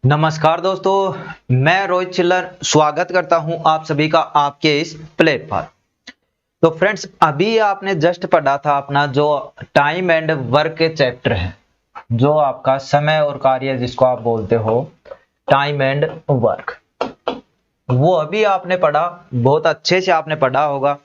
नमस्कार दोस्तों, मैं रोहित चिल्लर स्वागत करता हूं आप सभी का आपके इस प्लेटफॉर्म। तो फ्रेंड्स, अभी आपने जस्ट पढ़ा था अपना जो टाइम एंड वर्क के चैप्टर है, जो आपका समय और कार्य जिसको आप बोलते हो टाइम एंड वर्क, वो अभी आपने पढ़ा, बहुत अच्छे से आपने पढ़ा होगा।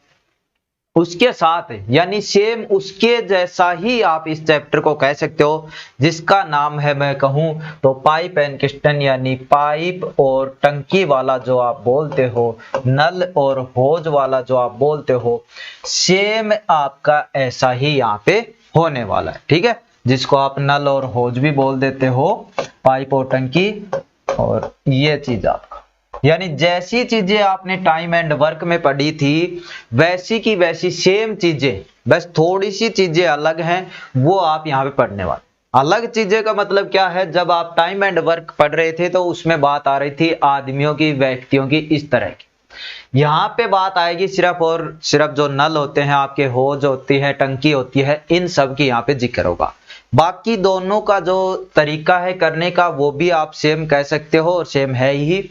उसके साथ यानी सेम उसके जैसा ही आप इस चैप्टर को कह सकते हो, जिसका नाम है, मैं कहूं तो पाइप एंड किस्टन, यानी पाइप और टंकी वाला जो आप बोलते हो, नल और होज वाला जो आप बोलते हो, सेम आपका ऐसा ही यहाँ पे होने वाला है। ठीक है, जिसको आप नल और होज भी बोल देते हो, पाइप और टंकी, और ये चीज आपका यानी जैसी चीजें आपने टाइम एंड वर्क में पढ़ी थी वैसी की वैसी सेम चीजें, बस थोड़ी सी चीजें अलग हैं, वो आप यहाँ पे पढ़ने वाले। अलग चीजें का मतलब क्या है, जब आप टाइम एंड वर्क पढ़ रहे थे तो उसमें बात आ रही थी आदमियों की, व्यक्तियों की, इस तरह की। यहाँ पे बात आएगी सिर्फ और सिर्फ जो नल होते हैं आपके, होज होती है, टंकी होती है, इन सब की यहाँ पे जिक्र होगा। बाकी दोनों का जो तरीका है करने का वो भी आप सेम कह सकते हो और सेम है ही।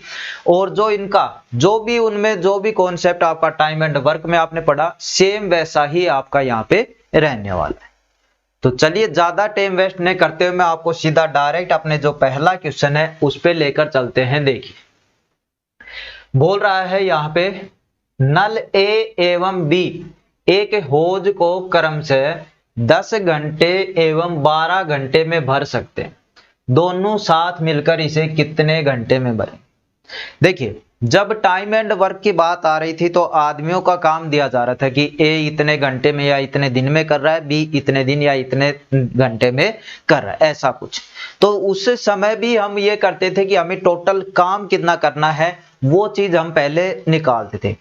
और जो इनका जो भी उनमें जो भी कॉन्सेप्ट आपका टाइम एंड वर्क में आपने पढ़ा, सेम वैसा ही आपका यहाँ पे रहने वाला है। तो चलिए ज्यादा टाइम वेस्ट नहीं करते हुए मैं आपको सीधा डायरेक्ट अपने जो पहला क्वेश्चन है उस पे लेकर चलते हैं। देखिए, बोल रहा है यहाँ पे, नल ए एवं बी एक होज को क्रम से 10 घंटे एवं 12 घंटे में भर सकते हैं, दोनों साथ मिलकर इसे कितने घंटे में भरें। देखिए, जब टाइम एंड वर्क की बात आ रही थी तो आदमियों का काम दिया जा रहा था कि ए इतने घंटे में या इतने दिन में कर रहा है, बी इतने दिन या इतने घंटे में कर रहा है, ऐसा कुछ। तो उस समय भी हम ये करते थे कि हमें टोटल काम कितना करना है, वो चीज हम पहले निकालते थे।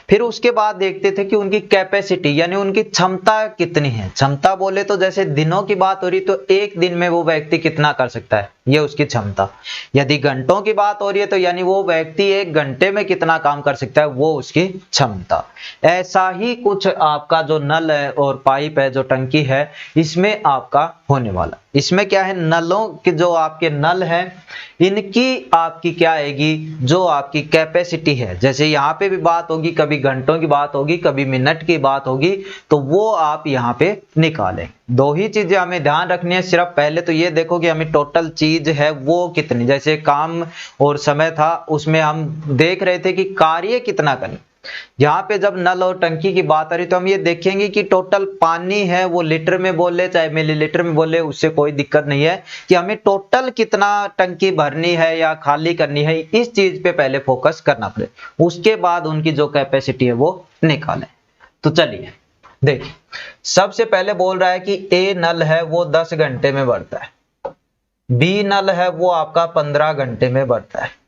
फिर उसके बाद देखते थे कि उनकी कैपेसिटी यानी उनकी क्षमता कितनी है। क्षमता बोले तो जैसे दिनों की बात हो रही तो एक दिन में वो व्यक्ति कितना कर सकता है, ये उसकी क्षमता। यदि घंटों की बात हो रही है तो यानी वो व्यक्ति एक घंटे में कितना काम कर सकता है, वो उसकी क्षमता। ऐसा ही कुछ आपका जो नल है और पाइप है, जो टंकी है, इसमें आपका होने वाला। इसमें क्या है, नलों के जो आपके नल है, इनकी आपकी क्या आएगी, जो आपकी कैपेसिटी है। जैसे यहाँ पे भी बात होगी, कभी घंटों की बात होगी, कभी मिनट की बात होगी, तो वो आप यहाँ पे निकालें। दो ही चीजें हमें ध्यान रखनी है। सिर्फ पहले तो ये देखो कि हमें टोटल चीज है वो कितनी, जैसे काम और समय था उसमें हम देख रहे थे कि कार्य कितना करें। यहाँ पे जब नल और टंकी की बात आ रही तो हम ये देखेंगे कि टोटल पानी है, वो लीटर में बोले चाहे मिलीलीटर में बोले, उससे कोई दिक्कत नहीं है, कि हमें टोटल कितना टंकी भरनी है या खाली करनी है, इस चीज पे पहले फोकस करना पड़े। उसके बाद उनकी जो कैपेसिटी है वो निकालें। तो चलिए देखिए, सबसे पहले बोल रहा है कि ए नल है वो 10 घंटे में भरता है, बी नल है वो आपका 15 घंटे में भरता है।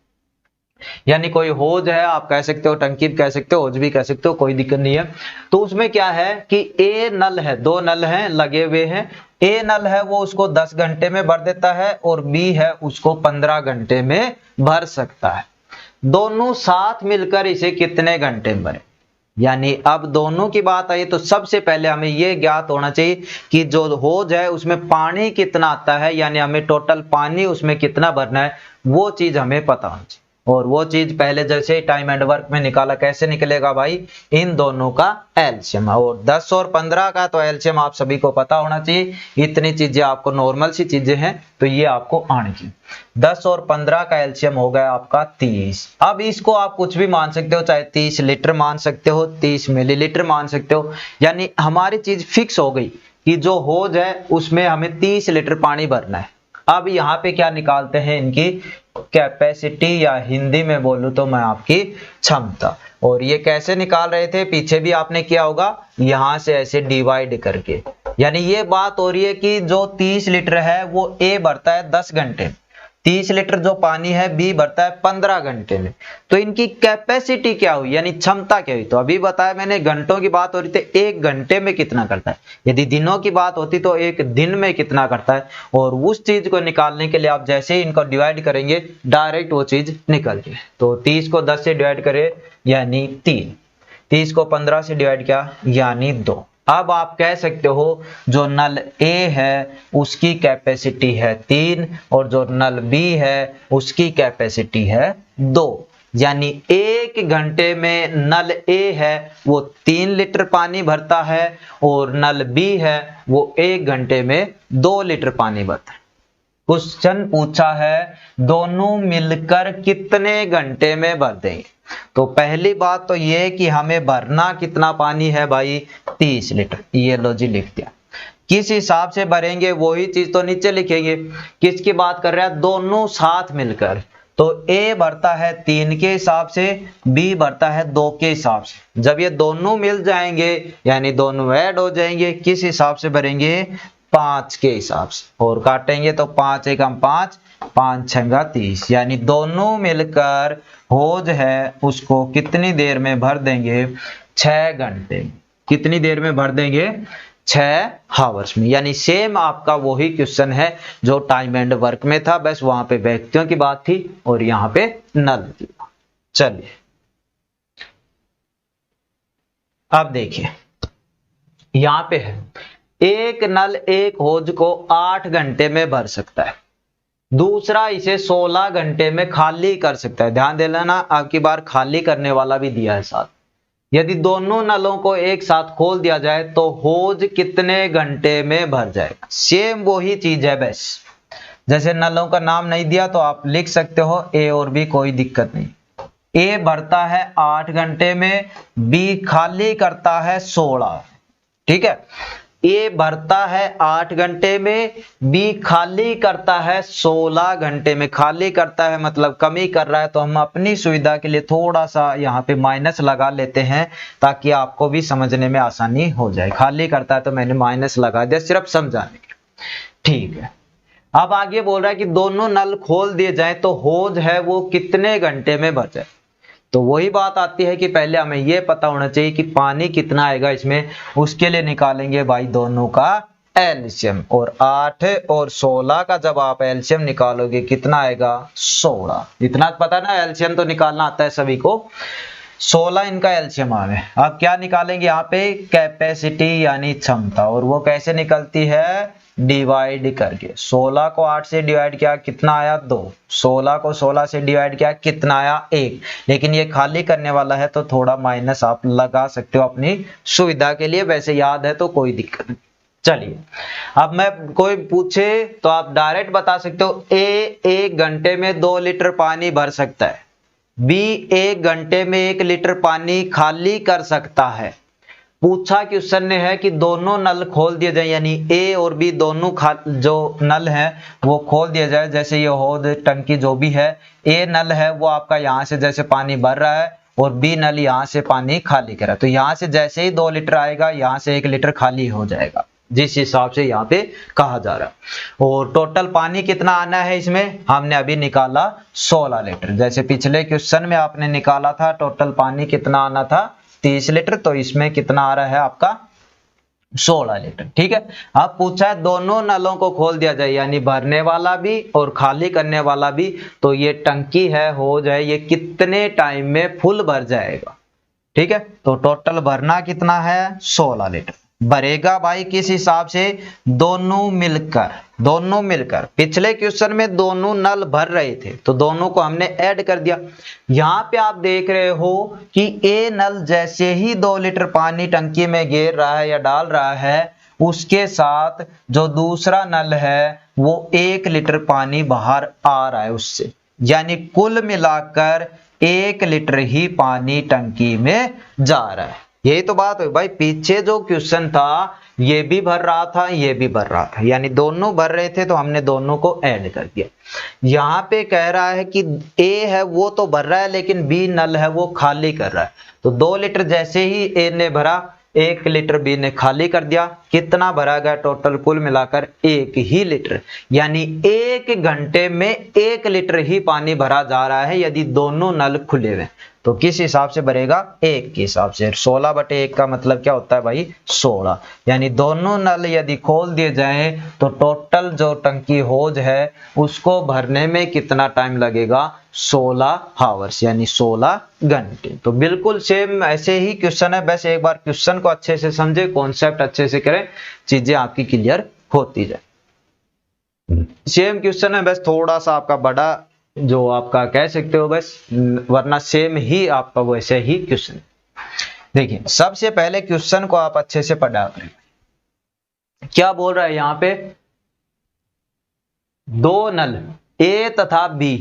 यानी कोई होज है, आप कह सकते हो, टंकी भी कह सकते हो, होज भी कह सकते हो, कोई दिक्कत नहीं है। तो उसमें क्या है कि ए नल है, दो नल हैं लगे हुए हैं। ए नल है वो उसको 10 घंटे में भर देता है और बी है उसको 15 घंटे में भर सकता है। दोनों साथ मिलकर इसे कितने घंटे में भरे। यानी अब दोनों की बात आई तो सबसे पहले हमें यह ज्ञात होना चाहिए कि जो होज है उसमें पानी कितना आता है, यानी हमें टोटल पानी उसमें कितना भरना है, वो चीज हमें पता होनी चाहिए। और वो चीज पहले जैसे ही टाइम एंड वर्क में निकाला, कैसे निकलेगा भाई, इन दोनों का एलसीएम। और 10 और 15 का तो एलसीएम आप सभी को पता होना चाहिए। इतनी चीजें आपको नॉर्मल सी चीजें हैं तो ये आपको आनी चाहिए। 10 और 15 का एलसीएम हो गया आपका 30। अब इसको आप कुछ भी मान सकते हो, चाहे 30 लीटर मान सकते हो, 30 मिलीलीटर मान सकते हो। यानी हमारी चीज फिक्स हो गई कि जो होज है उसमें हमें 30 लीटर पानी भरना है। अब यहाँ पे क्या निकालते हैं, इनकी कैपेसिटी, या हिंदी में बोलूं तो मैं आपकी क्षमता। और ये कैसे निकाल रहे थे, पीछे भी आपने किया होगा, यहां से ऐसे डिवाइड करके। यानी ये बात हो रही है कि जो 30 लीटर है वो ए भरता है 10 घंटे, 30 लीटर जो पानी है बी भरता है 15 घंटे में। तो इनकी कैपेसिटी क्या हुई, यानी क्षमता क्या हुई। तो अभी बताया मैंने, घंटों की बात हो रही थी, एक घंटे में कितना करता है। यदि दिनों की बात होती तो एक दिन में कितना करता है। और उस चीज को निकालने के लिए आप जैसे ही इनको डिवाइड करेंगे, डायरेक्ट वो चीज निकल गई। तो 30 को 10 से डिवाइड करे यानी 3, 30 को 15 से डिवाइड किया यानी 2। अब आप कह सकते हो जो नल ए है उसकी कैपेसिटी है 3 और जो नल बी है उसकी कैपेसिटी है 2। यानी 1 घंटे में नल ए है वो 3 लीटर पानी भरता है और नल बी है वो 1 घंटे में 2 लीटर पानी भरता है। क्वेश्चन पूछा है दोनों मिलकर कितने घंटे में भर देंगे। तो पहली बात तो ये कि हमें भरना कितना पानी है भाई 30 लीटर। ये लो जी लिख दिया। किस हिसाब से भरेंगे वही चीज तो नीचे लिखेंगे। किसकी बात कर रहा है, दोनों साथ मिलकर। तो ए भरता है 3 के हिसाब से, बी भरता है 2 के हिसाब से। जब ये दोनों मिल जाएंगे यानी दोनों ऐड हो जाएंगे, किस हिसाब से भरेंगे 5 के हिसाब से। और काटेंगे तो 5 एकम 5, 5 छंगा 30। यानी दोनों मिलकर होज है उसको कितनी देर में भर देंगे 6 घंटे। कितनी देर में भर देंगे 6 हावर्स में। यानी सेम आपका वही क्वेश्चन है जो टाइम एंड वर्क में था, बस वहां पे व्यक्तियों की बात थी और यहाँ पे नल की। चलिए अब देखिए यहाँ पे है एक नल एक होज को 8 घंटे में भर सकता है, दूसरा इसे 16 घंटे में खाली कर सकता है। ध्यान दे लेना आपकी बार खाली करने वाला भी दिया है साथ। यदि दोनों नलों को एक साथ खोल दिया जाए तो होज कितने घंटे में भर जाएगा। सेम वही चीज है, बस जैसे नलों का नाम नहीं दिया तो आप लिख सकते हो ए और बी, कोई दिक्कत नहीं। ए भरता है 8 घंटे में, बी खाली करता है 16। ठीक है, ए भरता है 8 घंटे में, बी खाली करता है 16 घंटे में। खाली करता है मतलब कमी कर रहा है, तो हम अपनी सुविधा के लिए थोड़ा सा यहाँ पे माइनस लगा लेते हैं ताकि आपको भी समझने में आसानी हो जाए। खाली करता है तो मैंने माइनस लगा दिया सिर्फ समझाने के। ठीक है, अब आगे बोल रहा है कि दोनों नल खोल दिए जाए तो होज है वो कितने घंटे में भर जाए। तो वही बात आती है कि पहले हमें यह पता होना चाहिए कि पानी कितना आएगा इसमें। उसके लिए निकालेंगे भाई दोनों का एलसीएम, और 8 और 16 का जब आप एलसीएम निकालोगे कितना आएगा 16। इतना पता ना, एलसीएम तो निकालना आता है सभी को। 16 इनका एलसीएम आ गया। अब क्या निकालेंगे यहाँ पे कैपेसिटी यानी क्षमता, और वो कैसे निकलती है डिवाइड करके। 16 को 8 से डिवाइड किया कितना आया 2, 16 को 16 से डिवाइड किया कितना आया 1। लेकिन ये खाली करने वाला है तो थोड़ा माइनस आप लगा सकते हो अपनी सुविधा के लिए, वैसे याद है तो कोई दिक्कत नहीं। चलिए अब मैं कोई पूछे तो आप डायरेक्ट बता सकते हो ए 1 घंटे में 2 लीटर पानी भर सकता है, बी 1 घंटे में 1 लीटर पानी खाली कर सकता है। पूछा क्वेश्चन ने है कि दोनों नल खोल दिए जाए, यानी ए और बी दोनों जो नल है वो खोल दिया जाए। जैसे ये होद टंकी जो भी है, ए नल है वो आपका यहाँ से जैसे पानी भर रहा है और बी नल यहाँ से पानी खाली कर रहा है। तो यहाँ से जैसे ही 2 लीटर आएगा यहाँ से 1 लीटर खाली हो जाएगा, जिस हिसाब से यहाँ पे कहा जा रहा है। और टोटल पानी कितना आना है इसमें हमने अभी निकाला 16 लीटर। जैसे पिछले क्वेश्चन में आपने निकाला था टोटल पानी कितना आना था 30 लीटर, तो इसमें कितना आ रहा है आपका 16 लीटर। ठीक है, अब पूछा है दोनों नलों को खोल दिया जाए, यानी भरने वाला भी और खाली करने वाला भी। तो ये टंकी है हो जाए ये कितने टाइम में फुल भर जाएगा। ठीक है, तो टोटल भरना कितना है 16 लीटर। भरेगा भाई किस हिसाब से, दोनों मिलकर। पिछले क्वेश्चन में दोनों नल भर रहे थे तो दोनों को हमने ऐड कर दिया। यहाँ पे आप देख रहे हो कि ए नल जैसे ही 2 लीटर पानी टंकी में गिर रहा है या डाल रहा है, उसके साथ जो दूसरा नल है वो 1 लीटर पानी बाहर आ रहा है उससे। यानी कुल मिलाकर 1 लीटर ही पानी टंकी में जा रहा है। यही तो बात है भाई, पीछे जो क्वेश्चन था ये भी भर रहा था ये भी भर रहा था, यानी दोनों भर रहे थे तो हमने दोनों को ऐड कर दिया। यहाँ पे कह रहा है कि ए है वो तो भर रहा है लेकिन बी नल है वो खाली कर रहा है। तो 2 लीटर जैसे ही ए ने भरा 1 लीटर बी ने खाली कर दिया। कितना भरा गया टोटल कुल मिलाकर 1 ही लीटर, यानी 1 घंटे में 1 लीटर ही पानी भरा जा रहा है यदि दोनों नल खुले हुए। तो किस हिसाब से भरेगा, 1 के हिसाब से। 16/1 का मतलब क्या होता है भाई, 16। यानी दोनों नल यदि खोल दिए जाएं तो टोटल जो टंकी होज है उसको भरने में कितना टाइम लगेगा, 16 आवर्स यानी 16 घंटे। तो बिल्कुल सेम ऐसे ही क्वेश्चन है, बस एक बार क्वेश्चन को अच्छे से समझे, कॉन्सेप्ट अच्छे से करें, चीजें आपकी क्लियर होती जाए। सेम क्वेश्चन है, बस थोड़ा सा आपका बड़ा जो आपका कह सकते हो बस, वरना सेम ही आपका वैसे ही क्वेश्चन। देखिए सबसे पहले क्वेश्चन को आप अच्छे से पढ़ा करें। क्या बोल रहा है यहाँ पे, दो नल ए तथा बी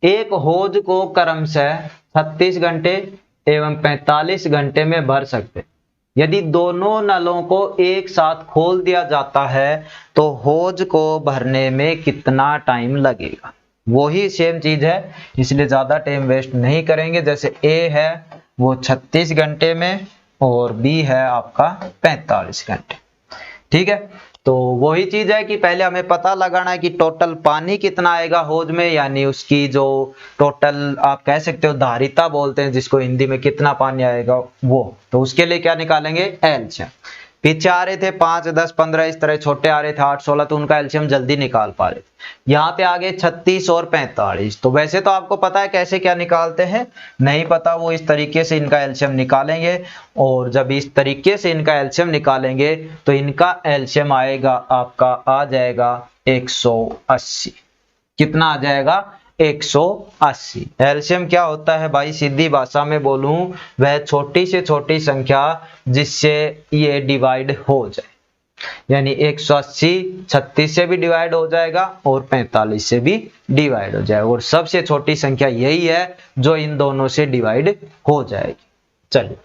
एक होज को क्रमशः 36 घंटे एवं 45 घंटे में भर सकते। यदि दोनों नलों को एक साथ खोल दिया जाता है तो होज को भरने में कितना टाइम लगेगा। वही सेम चीज है, इसलिए ज्यादा टाइम वेस्ट नहीं करेंगे। जैसे ए है वो 36 घंटे में और बी है आपका 45 घंटे। ठीक है, तो वही चीज है कि पहले हमें पता लगाना है कि टोटल पानी कितना आएगा होज में, यानी उसकी जो टोटल आप कह सकते हो धारिता बोलते हैं जिसको हिंदी में, कितना पानी आएगा वो। तो उसके लिए क्या निकालेंगे, एलसीएम। पीछे आ रहे थे 5, 10, 15 इस तरह छोटे आ रहे थे 8, 16, तो उनका एलसीएम जल्दी निकाल पा रहे थे। यहाँ पे आगे 36 और 45। तो वैसे तो आपको पता है कैसे क्या निकालते हैं, नहीं पता वो इस तरीके से इनका एलसीएम निकालेंगे। और जब इस तरीके से इनका एलसीएम निकालेंगे तो इनका एलसीएम आएगा आपका, आ जाएगा 180। कितना आ जाएगा, 180। एलसीएम क्या होता है भाई, सीधी भाषा में बोलूं वह छोटी से छोटी संख्या जिससे ये डिवाइड हो जाए। यानी 180 36 से भी डिवाइड हो जाएगा और 45 से भी डिवाइड हो जाएगा, और सबसे छोटी संख्या यही है जो इन दोनों से डिवाइड हो जाएगी। चलिए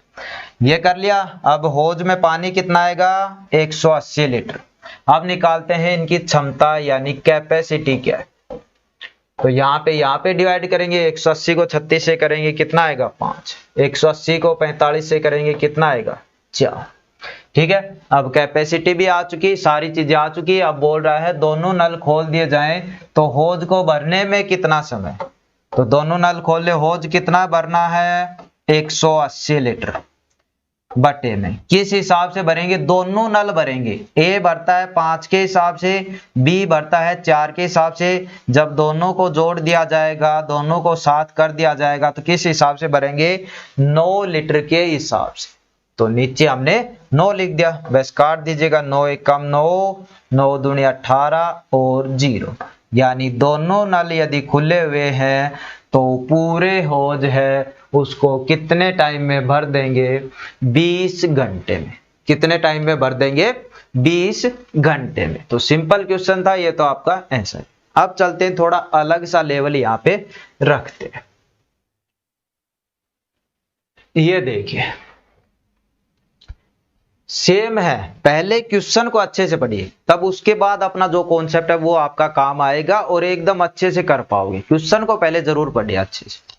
ये कर लिया। अब होज में पानी कितना आएगा, 180 लीटर। अब निकालते हैं इनकी क्षमता यानी कैपेसिटी क्या है। तो यहाँ पे डिवाइड करेंगे, 180 को 36 से करेंगे कितना आएगा, 5। 180 को 45 से करेंगे कितना आएगा, 4। ठीक है, अब कैपेसिटी भी आ चुकी, सारी चीजें आ चुकी। अब बोल रहा है दोनों नल खोल दिए जाएं तो होज को भरने में कितना समय। तो दोनों नल खोल ले, होज कितना भरना है, 180 लीटर बटे में किस हिसाब से भरेंगे, दोनों नल भरेंगे। ए भरता है 5 के हिसाब से, बी भरता है 4 के हिसाब से। जब दोनों को जोड़ दिया जाएगा, दोनों को साथ कर दिया जाएगा तो किस हिसाब से भरेंगे, 9 लीटर के हिसाब से। तो नीचे हमने 9 लिख दिया, बस काट दीजिएगा। 9 एकम 9, 9 दूनी 18 और 0। यानी दोनों नल यदि खुले हुए हैं तो पूरे होज है उसको कितने टाइम में भर देंगे, 20 घंटे में। कितने टाइम में भर देंगे, 20 घंटे में। तो सिंपल क्वेश्चन था ये, तो आपका आंसर। अब चलते हैं थोड़ा अलग सा लेवल यहाँ पे रखते हैं। ये देखिए सेम है, पहले क्वेश्चन को अच्छे से पढ़िए, तब उसके बाद अपना जो कॉन्सेप्ट है वो आपका काम आएगा और एकदम अच्छे से कर पाओगे। क्वेश्चन को पहले जरूर पढ़िए अच्छे से।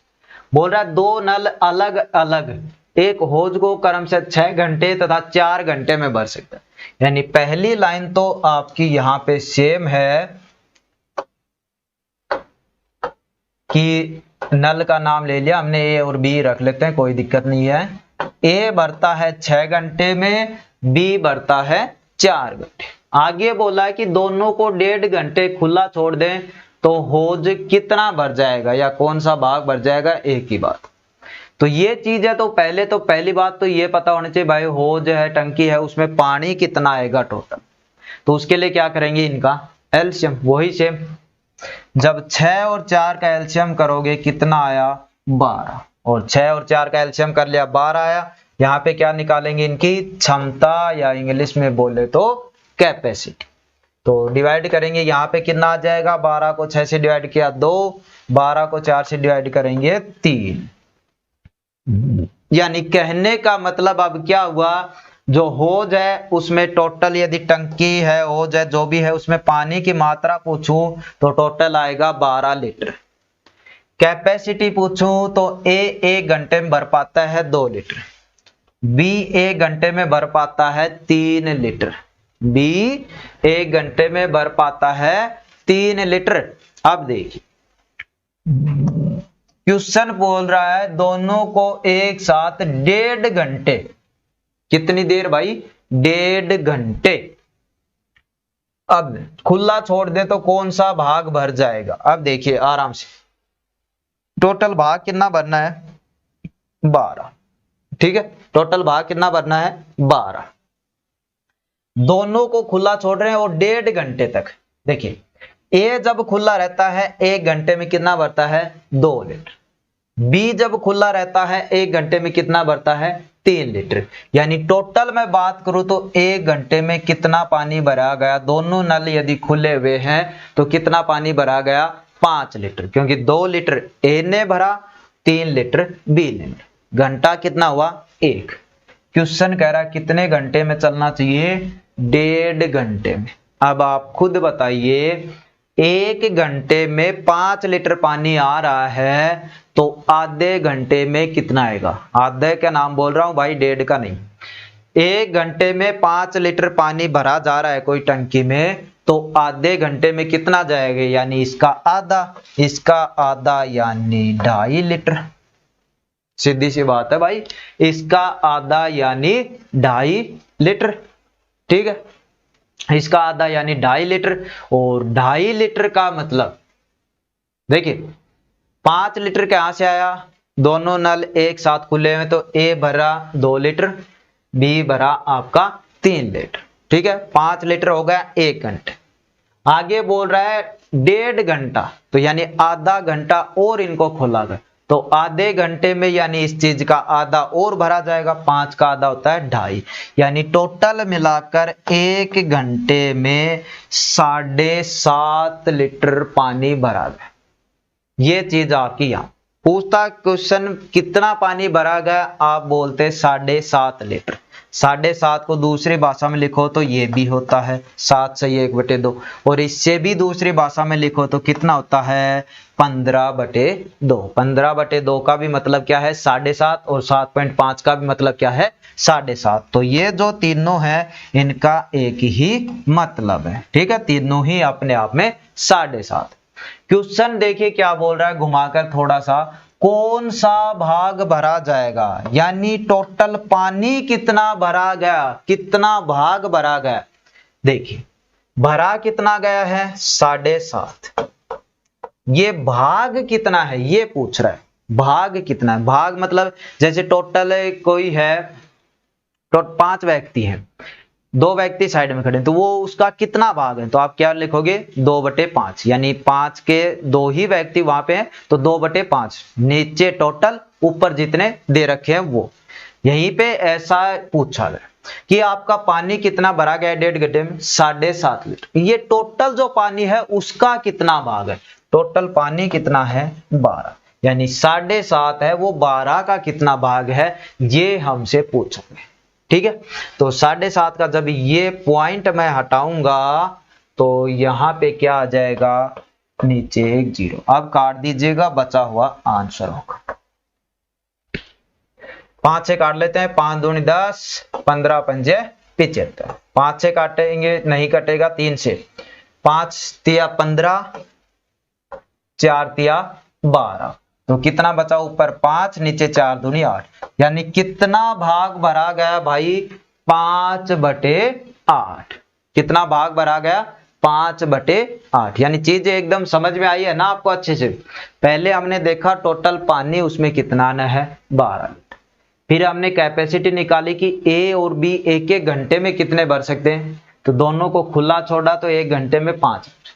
बोल रहा है दो नल अलग अलग एक होज को क्रमशः 6 घंटे तथा 4 घंटे में भर सकता है। यानी पहली लाइन तो आपकी यहां पे सेम है कि नल का नाम ले लिया हमने, ए और बी रख लेते हैं, कोई दिक्कत नहीं है। ए भरता है 6 घंटे में, बी भरता है 4 घंटे। आगे बोला है कि दोनों को 1.5 घंटे खुला छोड़ दें तो होज कितना भर जाएगा या कौन सा भाग भर जाएगा, एक ही बात। तो ये चीज है, तो पहली बात तो ये पता होनी चाहिए भाई होज है, टंकी है, उसमें पानी कितना आएगा टोटल। तो उसके लिए क्या करेंगे, इनका एलसीएम। वही सेम, जब 6 और 4 का एलसीएम करोगे कितना आया, 12। और 6 और 4 का एलसीएम कर लिया, 12 आया। यहाँ पे क्या निकालेंगे, इनकी क्षमता या इंग्लिश में बोले तो कैपेसिटी। तो डिवाइड करेंगे, यहाँ पे कितना आ जाएगा, 12 को 6 से डिवाइड किया 2, 12 को 4 से डिवाइड करेंगे 3। यानी कहने का मतलब अब क्या हुआ, जो होज है उसमें टोटल यदि टंकी है, होज है, जो भी है, उसमें पानी की मात्रा पूछूं तो टोटल आएगा 12 लीटर। कैपेसिटी पूछूं तो ए 1 घंटे में भर पाता है 2 लीटर, बी 1 घंटे में भर पाता है 3 लीटर, बी 1 घंटे में भर पाता है 3 लीटर। अब देखिए क्वेश्चन बोल रहा है दोनों को एक साथ 1.5 घंटे, कितनी देर भाई, 1.5 घंटे। अब खुला छोड़ दे तो कौन सा भाग भर जाएगा। अब देखिए आराम से, टोटल भाग कितना भरना है, 12। ठीक है, टोटल भाग कितना भरना है, 12। दोनों को खुला छोड़ रहे हैं और 1.5 घंटे तक। देखिए ए जब खुला रहता है 1 घंटे में कितना भरता है, 2 लीटर। बी जब खुला रहता है 1 घंटे में कितना भरता है, 3 लीटर। यानी टोटल मैं बात करूं तो 1 घंटे में कितना पानी भरा गया, दोनों नल यदि खुले हुए हैं तो कितना पानी भरा गया, 5 लीटर, क्योंकि 2 लीटर ए ने भरा, 3 लीटर बी ने। घंटा कितना हुआ, 1। क्वेश्चन कह रहा है कितने घंटे में चलना चाहिए, 1.5 घंटे में। अब आप खुद बताइए, 1 घंटे में 5 लीटर पानी आ रहा है तो आधे घंटे में कितना आएगा, आधे का नाम बोल रहा हूं भाई, 1.5 का नहीं। 1 घंटे में 5 लीटर पानी भरा जा रहा है कोई टंकी में, तो आधे घंटे में कितना जाएगा, यानी इसका आधा, इसका आधा यानी 2.5 लीटर। सीधी सी बात है भाई, इसका आधा यानी 2.5 लीटर। ठीक है, इसका आधा यानी 2.5 लीटर। और 2.5 लीटर का मतलब देखिए 5 लीटर कहां से आया, दोनों नल एक साथ खुले हुए, तो ए भरा 2 लीटर, बी भरा आपका 3 लीटर। ठीक है, 5 लीटर हो गया 1 घंटे। आगे बोल रहा है 1.5 घंटा, तो यानी आधा घंटा और इनको खोला गया, तो आधे घंटे में यानी इस चीज का आधा और भरा जाएगा, 5 का आधा होता है 2.5, यानी टोटल मिलाकर 1 घंटे में 7.5 लीटर पानी भरा गया। ये चीज आपकी यहाँ पूछता क्वेश्चन कितना पानी भरा गया, आप बोलते 7.5 लीटर। 7.5 को दूसरी भाषा में लिखो तो ये भी होता है 7 से 1/2, और इससे भी दूसरी भाषा में लिखो तो कितना होता है, 15/2। 15/2 का भी मतलब क्या है, 7.5, और 7.5 का भी मतलब क्या है, 7.5। तो ये जो तीनों है इनका एक ही मतलब है। ठीक है, तीनों ही अपने आप में 7.5। क्वेश्चन देखिए क्या बोल रहा है, घुमाकर थोड़ा सा, कौन सा भाग भरा जाएगा, यानी टोटल पानी कितना भरा गया, कितना भाग भरा गया। देखिए भरा कितना गया है, 7.5। ये भाग कितना है ये पूछ रहा है, भाग कितना है। भाग मतलब जैसे टोटल कोई है, तो 5 व्यक्ति हैं, 2 व्यक्ति साइड में खड़े हैं, तो वो उसका कितना भाग है, तो आप क्या लिखोगे, 2/5, यानी 5 के 2 ही व्यक्ति वहां पे हैं, तो 2/5 नीचे टोटल, ऊपर जितने दे रखे हैं वो। यहीं पे ऐसा पूछा गया कि आपका पानी कितना भरा गया 1.5 घंटे में, 7.5 लीटर। ये टोटल जो पानी है उसका कितना भाग है, टोटल पानी कितना है, 12, यानी 7.5 है, वो 12 का कितना भाग है, ये हमसे पूछेंगे। ठीक है, तो 7.5 का जब ये पॉइंट मैं हटाऊंगा तो यहां पे क्या आ जाएगा, नीचे एक 0। अब काट दीजिएगा बचा हुआ आंसर होगा। 5 से काट लेते हैं, 5 दूनी 10, 15 पंजे 75। 5 से काटेंगे नहीं कटेगा, 3 से, 5 तिया 15, 4 तिया 12, तो कितना बचा, ऊपर 5 नीचे 4 दूनी 8, यानी कितना भाग भरा गया भाई, 5/8। कितना भाग भरा गया, 5/8। यानी चीजें एकदम समझ में आई है ना आपको अच्छे से। पहले हमने देखा टोटल पानी उसमें कितना न है, 12 लीटर। फिर हमने कैपेसिटी निकाली कि ए और बी 1-1 घंटे में कितने भर सकते हैं, तो दोनों को खुला छोड़ा तो 1 घंटे में 5 लीटर।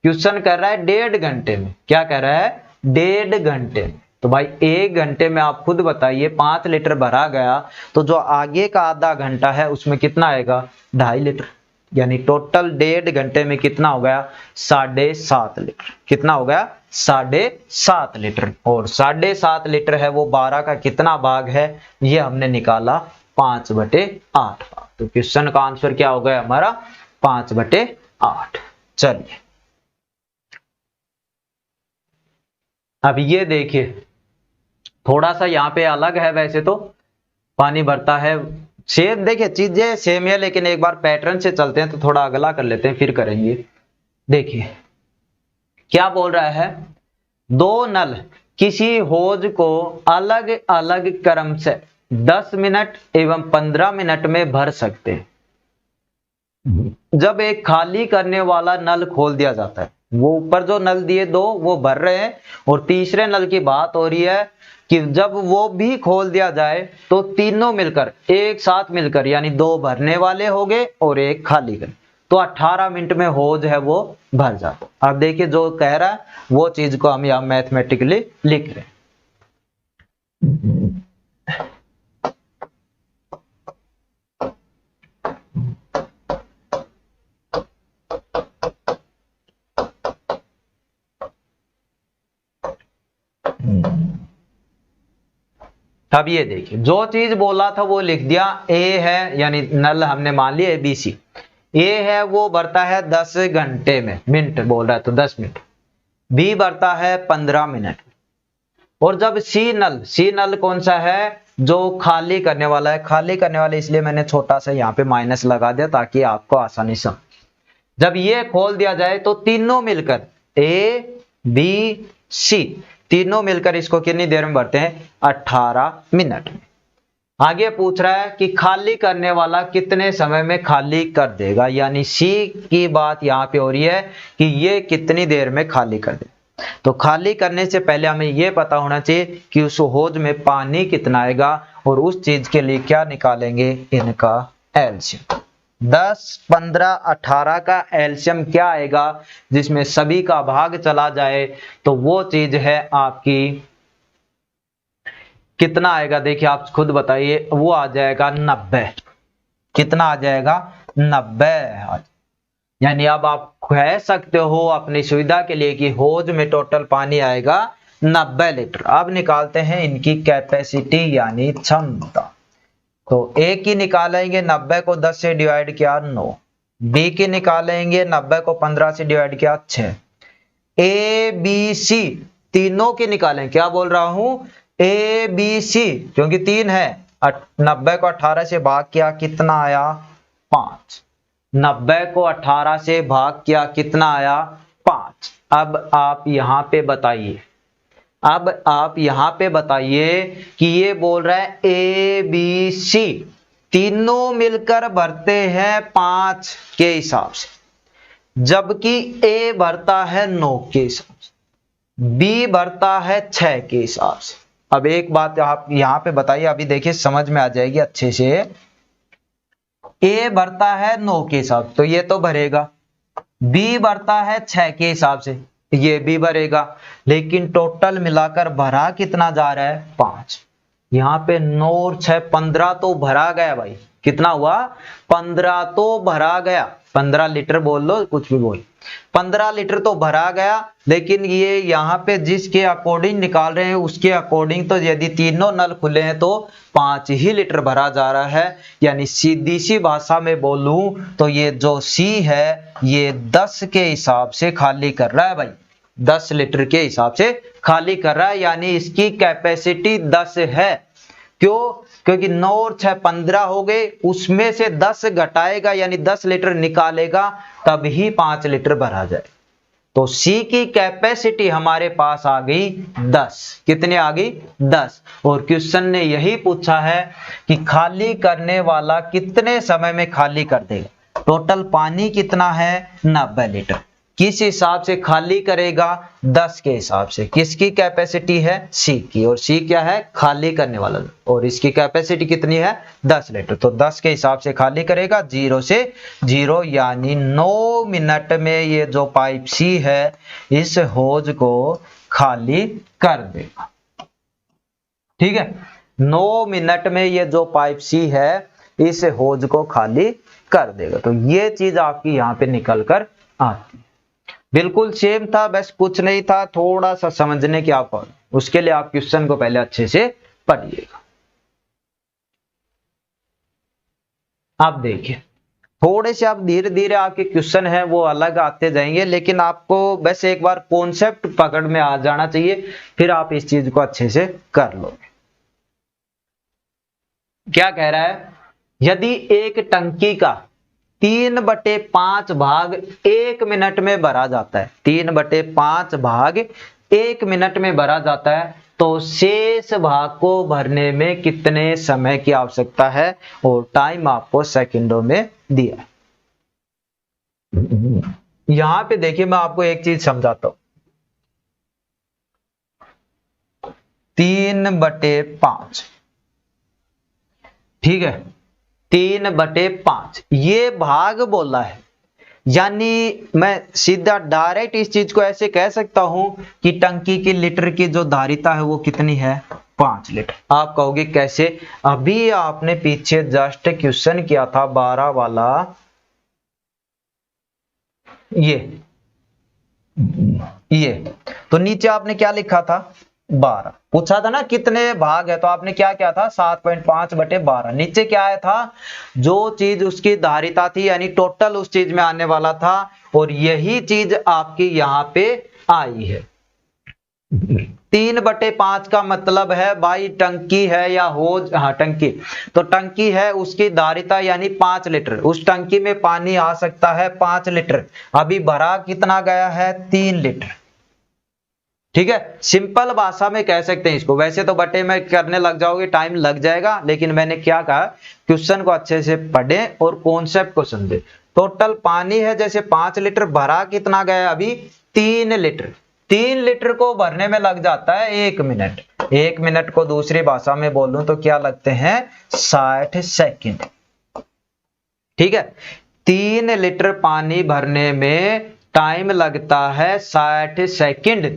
क्वेश्चन कर रहा है 1.5 घंटे में, क्या कह रहा है, 1.5 घंटे में। तो भाई 1 घंटे में आप खुद बताइए 5 लीटर भरा गया, तो जो आगे का आधा घंटा है उसमें कितना आएगा, 2.5 लीटर, यानी टोटल 1.5 घंटे में कितना हो गया, 7.5 लीटर। कितना हो गया, 7.5 लीटर। और 7.5 लीटर है वो 12 का कितना भाग है, ये हमने निकाला 5/8। तो क्वेश्चन का आंसर क्या हो गया हमारा, 5/8। चलिए अब ये देखिए, थोड़ा सा यहाँ पे अलग है, वैसे तो पानी भरता है सेम, देखिए चीजें सेम है, लेकिन एक बार पैटर्न से चलते हैं तो थोड़ा अगला कर लेते हैं फिर करेंगे। देखिए क्या बोल रहा है, 2 नल किसी होज को अलग अलग क्रम से 10 मिनट एवं 15 मिनट में भर सकते हैं। जब एक खाली करने वाला नल खोल दिया जाता है, वो ऊपर जो नल दिए दो वो भर रहे हैं, और तीसरे नल की बात हो रही है कि जब वो भी खोल दिया जाए तो तीनों मिलकर एक साथ मिलकर, यानी 2 भरने वाले हो गए और एक खाली कर, तो 18 मिनट में होज है वो भर जाता। अब देखिए जो कह रहा है वो चीज को हम यहाँ मैथमेटिकली लिख रहे हैं। अब ये देखिए जो चीज बोला था वो लिख दिया। ए है, यानी नल हमने मान लिया ABC। ए है वो भरता है 10 घंटे में, मिनट बोल रहा है तो 10 मिनट। बी भरता है 15 मिनट। और जब सी नल कौन सा है, जो खाली करने वाला है। खाली करने वाला इसलिए मैंने छोटा सा यहाँ पे माइनस लगा दिया ताकि आपको आसानी से। जब ये खोल दिया जाए तो तीनों मिलकर ABC तीनों मिलकर इसको कितनी देर में भरते हैं, 18 मिनट में। आगे पूछ रहा है कि खाली करने वाला कितने समय में खाली कर देगा, यानी सी की बात यहाँ पे हो रही है कि ये कितनी देर में खाली कर दे। तो खाली करने से पहले हमें ये पता होना चाहिए कि उस होज में पानी कितना आएगा, और उस चीज के लिए क्या निकालेंगे, इनका एलसीएम। 10, 15, 18 का एलसीएम क्या आएगा, जिसमें सभी का भाग चला जाए तो वो चीज है आपकी कितना आएगा। देखिए आप खुद बताइए, वो आ जाएगा 90। कितना आ जाएगा, 90। यानी अब आप कह सकते हो अपनी सुविधा के लिए कि होज में टोटल पानी आएगा 90 लीटर। अब निकालते हैं इनकी कैपेसिटी यानी क्षमता। तो ए की निकालेंगे, 90 को 10 से डिवाइड किया 9। बी की निकालेंगे, 90 को 15 से डिवाइड किया 6। ए बी सी तीनों की निकालें, क्या बोल रहा हूं, ए बी सी, क्योंकि 3 है। 90 को 18 से भाग किया, कितना आया, 5। 90 को 18 से भाग किया, कितना आया, 5। अब आप यहां पे बताइए, कि ये बोल रहा है ए बी सी तीनों मिलकर भरते हैं 5 के हिसाब से, जबकि ए भरता है 9 के हिसाब से, बी भरता है 6 के हिसाब से। अब एक बात आप यहां पे बताइए, अभी देखिए समझ में आ जाएगी अच्छे से। ए भरता है 9 के हिसाब, तो ये तो भरेगा। बी भरता है 6 के हिसाब से, ये भी भरेगा। लेकिन टोटल मिलाकर भरा कितना जा रहा है, 5। यहाँ पे 9 और 6 15 तो भरा गया भाई। कितना हुआ, 15 तो भरा गया। 15 लीटर बोल लो, कुछ भी बोल, 15 लीटर तो भरा गया। लेकिन ये यहाँ पे जिसके अकॉर्डिंग निकाल रहे हैं उसके अकॉर्डिंग तो यदि तीनों नल खुले हैं तो 5 ही लीटर भरा जा रहा है। यानी सीधी सी भाषा में बोलूं तो ये जो सी है ये 10 के हिसाब से खाली कर रहा है भाई, 10 लीटर के हिसाब से खाली कर रहा है। यानी इसकी कैपेसिटी 10 है। क्यों, क्योंकि 9 और 6 15 हो गए, उसमें से 10 घटाएगा यानी 10 लीटर निकालेगा, तब ही 5 लीटर भरा जाए। तो सी की कैपेसिटी हमारे पास आ गई 10। कितनी आ गई, 10। और क्वेश्चन ने यही पूछा है कि खाली करने वाला कितने समय में खाली कर देगा। टोटल पानी कितना है, 90 लीटर। किस हिसाब से खाली करेगा, 10 के हिसाब से। किसकी कैपेसिटी है, सी की, और सी क्या है, खाली करने वाला, और इसकी कैपेसिटी कितनी है, 10 लीटर। तो 10 के हिसाब से खाली करेगा, 0 से 0, यानी 9 मिनट में ये जो पाइप सी है इस होज को खाली कर देगा। ठीक है, 9 मिनट में ये जो पाइप सी है इस होज को खाली कर देगा। तो ये चीज आपकी यहां पे निकल कर आती है। बिल्कुल सेम था, बस कुछ नहीं था, थोड़ा सा समझने की आप, उसके लिए आप क्वेश्चन को पहले अच्छे से पढ़िएगा। आप देखिए थोड़े से आप धीरे धीरे आपके क्वेश्चन है वो अलग आते जाएंगे, लेकिन आपको बस एक बार कॉन्सेप्ट पकड़ में आ जाना चाहिए, फिर आप इस चीज को अच्छे से कर लोगे। क्या कह रहा है, यदि एक टंकी का 3/5 भाग 1 मिनट में भरा जाता है, 3/5 भाग 1 मिनट में भरा जाता है, तो शेष भाग को भरने में कितने समय की आवश्यकता है, और टाइम आपको सेकंडों में दिया है। यहां पे देखिए मैं आपको एक चीज समझाता हूं। 3/5, ठीक है, 3/5 ये भाग बोला है, यानी मैं सीधा डायरेक्ट इस चीज को ऐसे कह सकता हूं कि टंकी की लीटर की जो धारिता है वो कितनी है, 5 लीटर। आप कहोगे कैसे, अभी आपने पीछे जस्ट क्वेश्चन किया था 12 वाला, ये तो नीचे आपने क्या लिखा था, 12 पूछा था ना कितने भाग है, तो आपने क्या किया था 7.5/12। नीचे क्या आया था, जो चीज उसकी धारिता थी यानी टोटल उस चीज में आने वाला था, और यही चीज आपकी यहां पे आई है। 3/5 का मतलब है भाई टंकी है या होज, हाँ टंकी, तो टंकी है उसकी धारिता यानी 5 लीटर, उस टंकी में पानी आ सकता है 5 लीटर, अभी भरा कितना गया है 3 लीटर, ठीक है। सिंपल भाषा में कह सकते हैं इसको, वैसे तो बटे में करने लग जाओगे टाइम लग जाएगा, लेकिन मैंने क्या कहा, क्वेश्चन को अच्छे से पढ़ें और कॉन्सेप्ट को समझें। टोटल पानी है जैसे 5 लीटर, भरा कितना गया अभी 3 लीटर, 3 लीटर को भरने में लग जाता है 1 मिनट। 1 मिनट को दूसरी भाषा में बोलूं तो क्या लगते हैं 60 सेकंड, ठीक है। 3 लीटर पानी भरने में टाइम लगता है 60 सेकंड।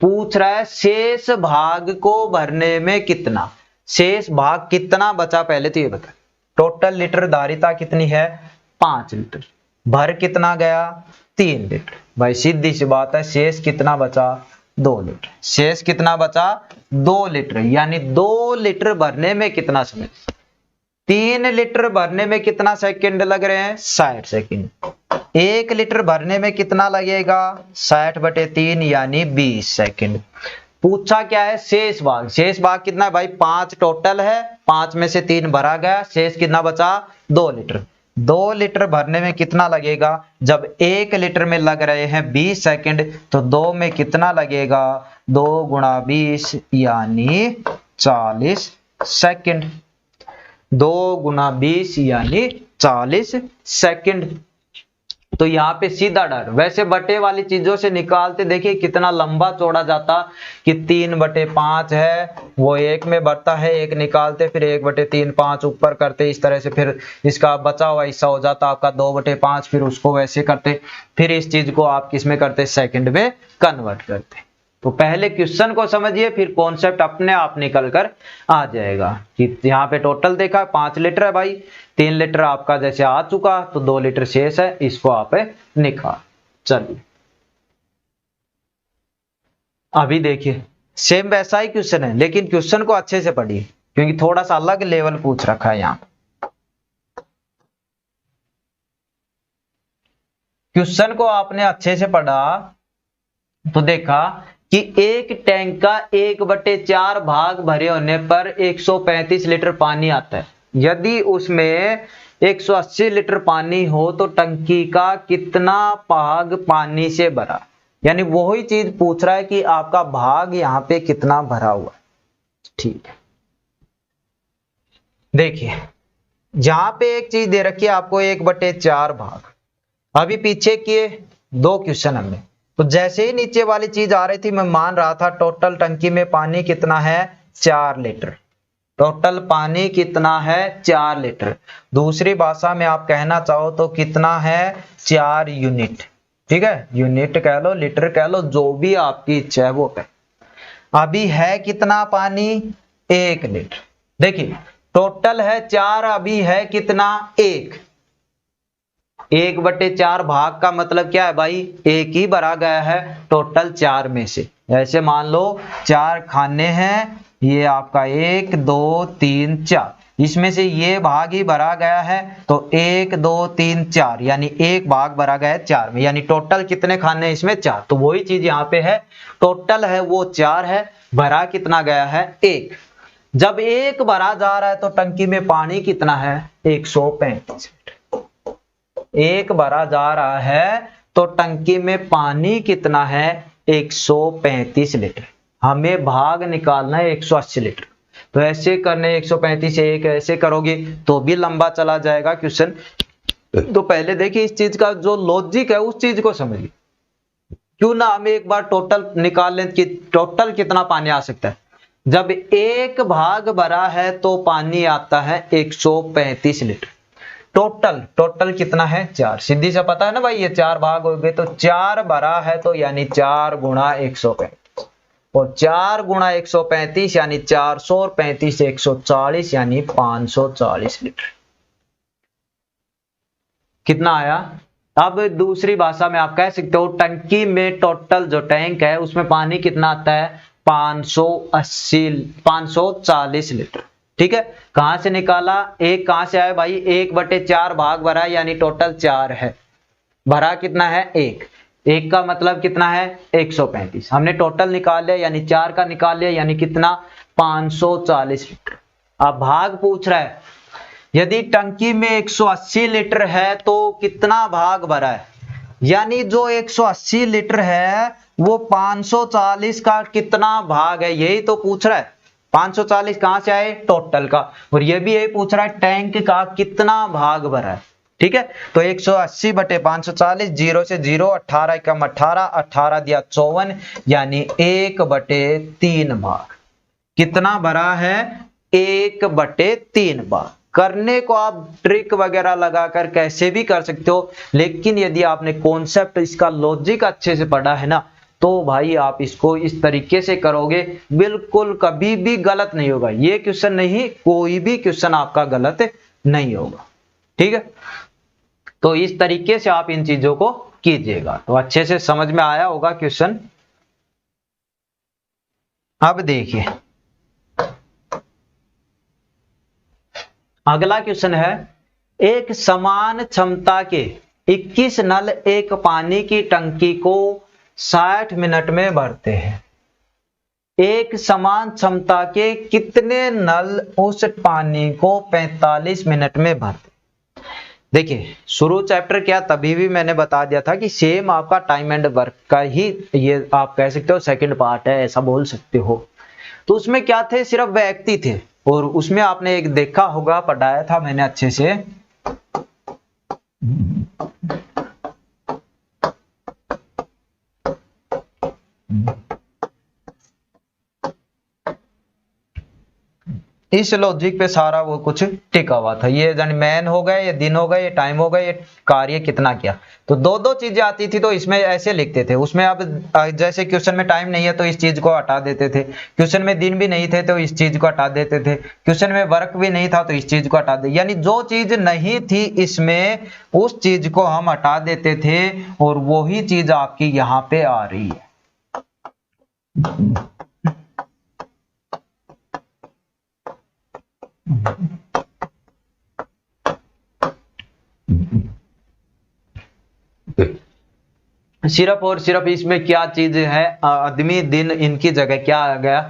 पूछ रहा है शेष भाग को भरने में कितना, शेष भाग कितना बचा पहले तो ये बता। टोटल लीटर धारिता कितनी है 5 लीटर, भर कितना गया 3 लीटर, भाई सीधी सी बात है, शेष कितना बचा 2 लीटर, शेष कितना बचा 2 लीटर, यानी 2 लीटर भरने में कितना समय, 3 लीटर भरने में कितना सेकंड लग रहे हैं 60 सेकंड। 1 लीटर भरने में कितना लगेगा 60/3 यानी 20 सेकंड। पूछा क्या है शेष भाग, शेष भाग कितना है भाई 5 टोटल है, 5 में से 3 भरा गया, शेष कितना बचा 2 लीटर। 2 लीटर भरने में कितना लगेगा, जब 1 लीटर में लग रहे हैं 20 सेकंड, तो 2 में कितना लगेगा 2 × 20 यानी 40 सेकंड, 2 × 20 यानी 40 सेकंड। तो यहाँ पे सीधा डर, वैसे बटे वाली चीजों से निकालते देखिए कितना लंबा चौड़ा जाता, कि 3/5 है वो 1 में बढ़ता है, 1 निकालते फिर 1/3 5 ऊपर करते, इस तरह से फिर इसका बचा हुआ हिस्सा हो जाता आपका 2/5, फिर उसको वैसे करते, फिर इस चीज को आप किस में करते सेकंड में कन्वर्ट करते। तो पहले क्वेश्चन को समझिए, फिर कॉन्सेप्ट अपने आप निकल कर आ जाएगा। कि यहाँ पे टोटल देखा 5 लीटर है भाई, 3 लीटर आपका जैसे आ चुका, तो 2 लीटर शेष है, इसको आप निकाल। चलिए अभी देखिए सेम वैसा ही क्वेश्चन है, लेकिन क्वेश्चन को अच्छे से पढ़िए क्योंकि थोड़ा सा अलग लेवल पूछ रखा है यहाँ। क्वेश्चन को आपने अच्छे से पढ़ा तो देखा कि एक टैंक का 1/4 भाग भरे होने पर 135 लीटर पानी आता है। यदि उसमें 180 लीटर पानी हो तो टंकी का कितना भाग पानी से भरा, यानी वही चीज पूछ रहा है कि आपका भाग यहां पे कितना भरा हुआ है। ठीक है, देखिए जहां पे एक चीज दे रखी है आपको 1/4 भाग, अभी पीछे किए 2 क्वेश्चन हमने, तो जैसे ही नीचे वाली चीज आ रही थी मैं मान रहा था टोटल टंकी में पानी कितना है 4 लीटर, टोटल पानी कितना है 4 लीटर। दूसरी भाषा में आप कहना चाहो तो कितना है 4 यूनिट, ठीक है, यूनिट कह लो लीटर कह लो, जो भी आपकी इच्छा है वो कह। अभी है कितना पानी 1 लीटर, देखिए टोटल है 4, अभी है कितना 1/4 भाग का मतलब क्या है भाई 1 ही भरा गया है टोटल 4 में से। ऐसे मान लो 4 खाने हैं, ये आपका 1 2 3 4, इसमें से ये भाग ही भरा गया है, तो 1 2 3 4 यानी 1 भाग भरा गया है 4 में, यानी टोटल कितने खाने हैं इसमें 4। तो वही चीज यहाँ पे है, टोटल है वो 4 है, भरा कितना गया है 1। जब 1 भरा जा रहा है तो टंकी में पानी कितना है 135 लीटर। 1 भरा जा रहा है तो टंकी में पानी कितना है 135 लीटर। हमें भाग निकालना है 180 लीटर। तो ऐसे करने 135 से एक ऐसे करोगे तो भी लंबा चला जाएगा क्वेश्चन। तो पहले देखिए इस चीज का जो लॉजिक है उस चीज को समझिए। क्यों ना हम एक बार टोटल निकाल लें कि टोटल कितना पानी आ सकता है। जब एक भाग भरा है तो पानी आता है 135 लीटर। टोटल कितना है 4। सीधी से पता है ना भाई, ये 4 भाग हो गए तो 4 भरा है तो यानी 4 गुणा 135 और 4 गुणा 135 यानी 400 और 35 140 यानी 540 लीटर। कितना आया। अब दूसरी भाषा में आप कह सकते हो टंकी में टोटल जो टैंक है उसमें पानी कितना आता है 540 लीटर। ठीक है, कहां से निकाला, एक कहां से आया भाई, 1/4 भाग भरा यानी टोटल 4 है, भरा कितना है 1 का मतलब कितना है 135। हमने टोटल निकाल लिया यानी 4 का निकाल लिया यानी कितना 540 लीटर। अब भाग पूछ रहा है, यदि टंकी में 180 लीटर है तो कितना भाग भरा है, यानी जो 180 लीटर है वो 540 का कितना भाग है, यही तो पूछ रहा है। 540 कहां से आए टोटल का, और ये भी यही पूछ रहा है टैंक का कितना भाग भरा है। ठीक है, तो 180 बटे 540, 0 से 0, 18 कम 18, 18 दिया 54 यानी 1/3 भाग। कितना भरा है 1/3 भाग। करने को आप ट्रिक वगैरह लगाकर कैसे भी कर सकते हो, लेकिन यदि आपने कॉन्सेप्ट इसका लॉजिक अच्छे से पढ़ा है ना तो भाई आप इसको इस तरीके से करोगे बिल्कुल कभी भी गलत नहीं होगा। ये क्वेश्चन नहीं, कोई भी क्वेश्चन आपका गलत नहीं होगा। ठीक है, तो इस तरीके से आप इन चीजों को कीजिएगा तो अच्छे से समझ में आया होगा क्वेश्चन। अब देखिए अगला क्वेश्चन है, एक समान क्षमता के 21 नल एक पानी की टंकी को 60 मिनट में भरते हैं। एक समान क्षमता के कितने नल उस पानी को 45 मिनट में भरते। देखिए शुरू चैप्टर क्या तभी भी मैंने बता दिया था कि सेम आपका टाइम एंड वर्क का ही ये आप कह सकते हो सेकंड पार्ट है, ऐसा बोल सकते हो। तो उसमें क्या थे, सिर्फ व्यक्ति थे और उसमें आपने एक देखा होगा, पढ़ाया था मैंने अच्छे से। इस लॉजिक पे सारा वो कुछ टिका हुआ था। ये जानी मैन हो गए, ये दिन हो गए, ये टाइम हो गए, ये कार्य कितना किया, तो दो चीजें आती थी तो इसमें ऐसे लिखते थे। उसमें अब जैसे क्वेश्चन में टाइम नहीं है तो इस चीज को हटा देते थे, क्वेश्चन में दिन भी नहीं थे तो इस चीज को हटा देते थे, क्वेश्चन में वर्क भी नहीं था तो इस चीज को हटा दे, यानी जो चीज नहीं थी इसमें उस चीज को हम हटा देते थे और वही चीज आपकी यहाँ पे आ रही है। सिर्फ और सिर्फ इसमें क्या चीज है, आदमी दिन, इनकी जगह क्या आ गया,